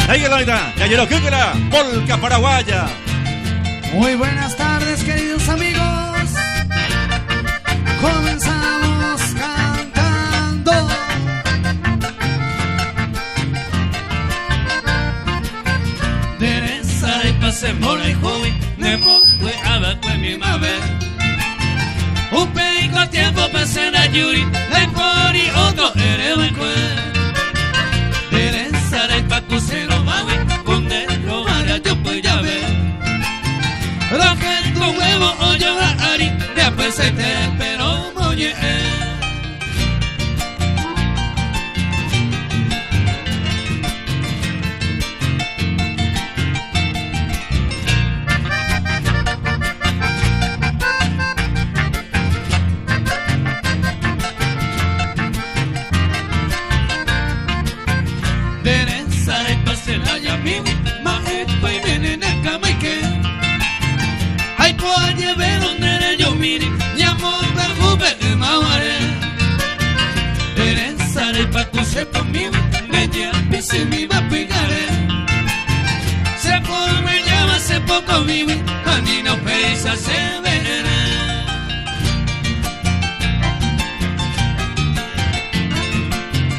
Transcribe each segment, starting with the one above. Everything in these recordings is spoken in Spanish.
Ahí la unidad, ya llegó la polca paraguaya. Muy buenas tardes, queridos amigos. Comenzamos cantando. Teresa de pasemos el joven, nemo fue abajo en mi mave. Un peico tiempo pasé la yuri, le pori otro eres Teresa de pacucero maui, con dentro vara yo pues ya ve. Lo que tu huevo o yo a ari, ya pues se te pero moye. Sepa mi ella se me va a pegar. Se por me llama se poco vive, ani no pesa se verá.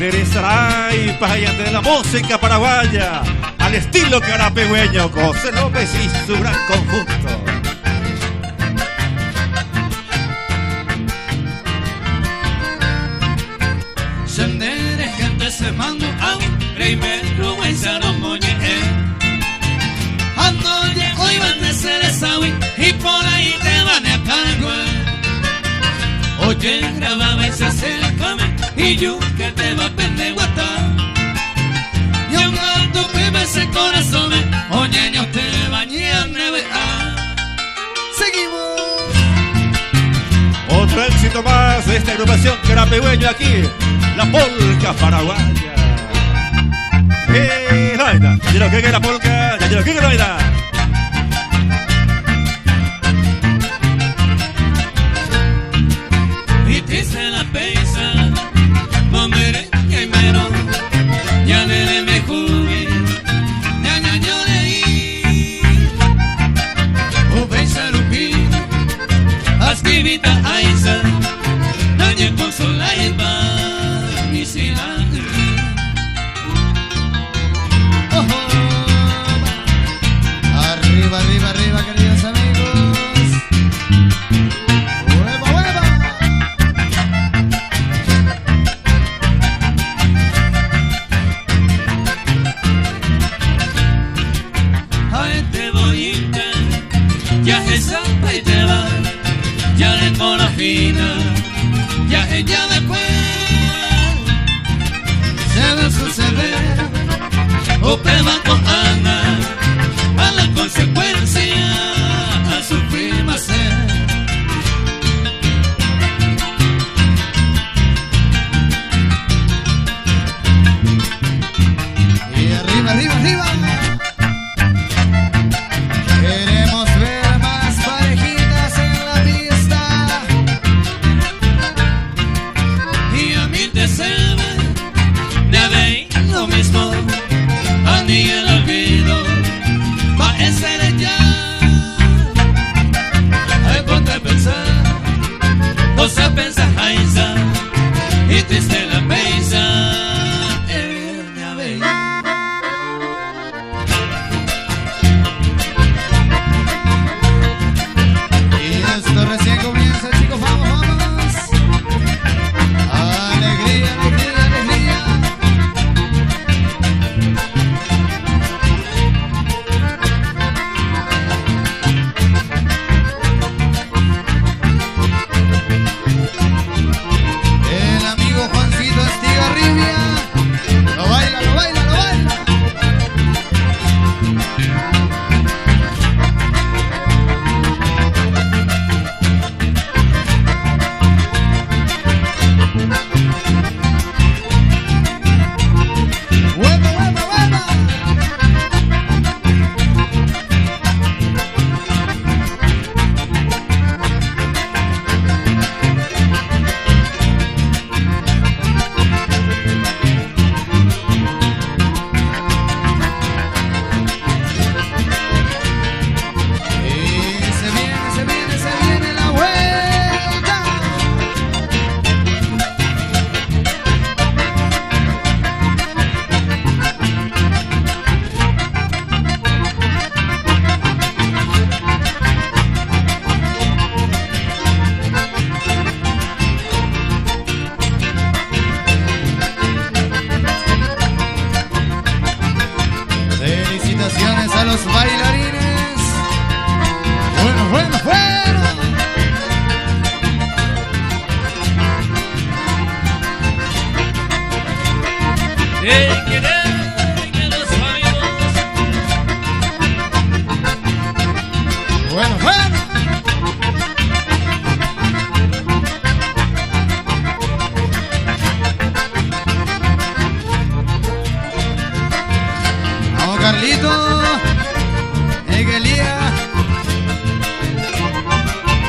Teresa y payante de la música paraguaya, al estilo carapegüeño, José López y su gran conjunto. Se mando a primero pensaron moñe. Ando ya hoy van a ser esa y por ahí te van a cargo. Oye, grababa esa se la come y yo que te va a perder guata. Y un gato vive ese corazón, oye, yo te bañé a neve. Seguimos. Otro éxito más de esta agrupación carapegüeño aquí. La polca paraguaya. Laida, ya lo que la polca, ya lo que la vida. Y te se la pesa, momere que mero, ya le me jugué, ya yo leí. O pesa lupi, astivita aisa, nadie consola y va. Arriba, arriba, arriba, queridos amigos. ¡Hueva, hueva! Ay, te voy a ir, ya es zapa y te va, ya de con la fina, ya ella después. Suceder o peba con Ana a la consecuencia a su prima ser. Y arriba, arriba, arriba. Queremos ver más parejitas en la pista. Y a mí te se lo mismo, a mí el olvido va a ser ya. Ay, ponte a pensar, vos a pensar, Aiza, y triste la pesa, me aveí. Y esto recién comienza, chicos, vamos, vamos. Alegría, alegría, alegría. El amigo Juancito los bailarines. Bueno, bueno, bueno. Que los amigos. Bueno, bueno. Vamos, Carlito. Egelía.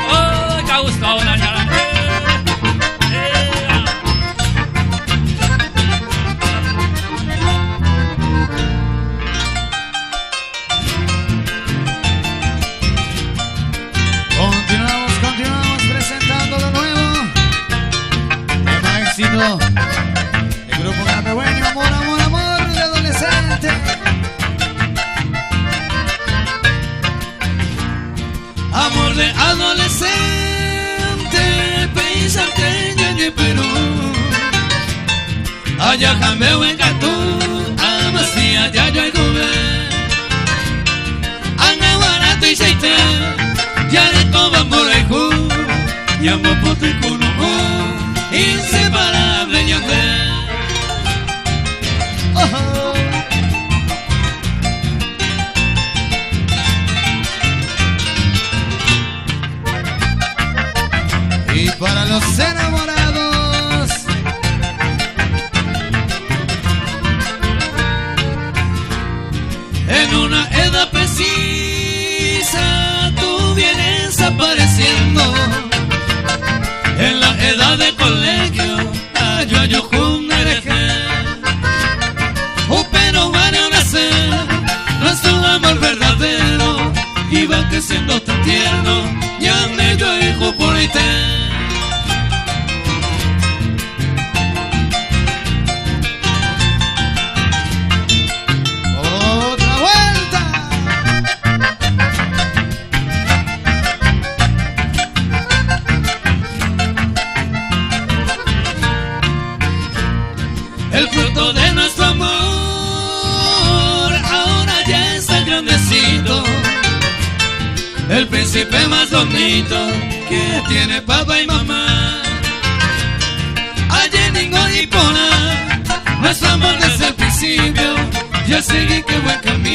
Oh, que ha gustado la ñara. Continuamos presentando lo nuevo. Tema éxito. El grupo Carapegüeño, amor, amor, amor de adolescente. Amor de adolescente, pensante en el Perú. Allá jambeo en Catú, amasía ya yo hay gube. Anga barato y seite, ya de todo amor hay ju. Llamo pote con ojo, inseparable ya ve. Oh. Y para los enamorados, En una edad precisa tú vienes apareciendo. En la edad de colegio yo juntaré. Pero van a nacer nuestro amor verdadero y va creciendo tan tierno. Ya me yo hijo por ahí te. otra vuelta. El fruto de nuestro amor ahora ya está grandecito. El príncipe más bonito que tiene papá y mamá. Allí ningún hipona, nuestro amor desde el principio. Ya seguí que buen camino.